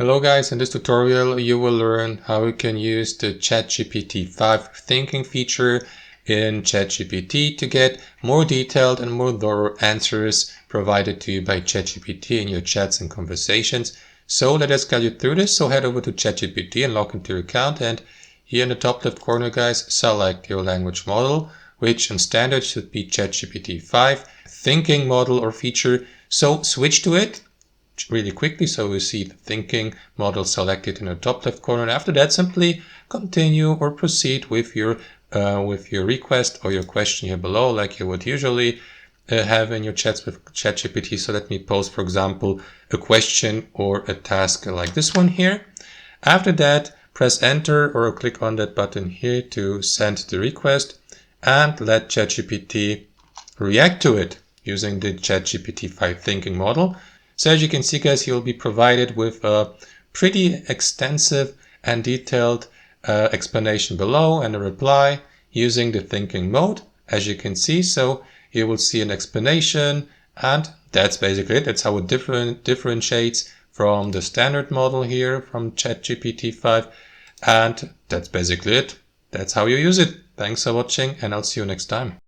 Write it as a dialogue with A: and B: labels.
A: Hello guys, in this tutorial you will learn how you can use the ChatGPT-5 Thinking feature in ChatGPT to get more detailed and more thorough answers provided to you by ChatGPT in your chats and conversations. So let us guide you through this. So head over to ChatGPT and log into your account, and here in the top left corner guys, select your language model, which in standard should be ChatGPT-5 Thinking model or feature. So switch to it really quickly, so we see the thinking model selected in the top left corner, and after that simply continue or proceed with your request or your question here below, like you would usually have in your chats with ChatGPT. So let me post, for example, a question or a task like this one here. After that, press enter or click on that button here to send the request and let ChatGPT react to it using the ChatGPT-5 Thinking model. So as you can see guys, you'll be provided with a pretty extensive and detailed explanation below and a reply using the thinking mode, as you can see. So you will see an explanation, and that's basically it. That's how it differentiates from the standard model here from ChatGPT-5, and that's basically it. That's how you use it. Thanks for watching, and I'll see you next time.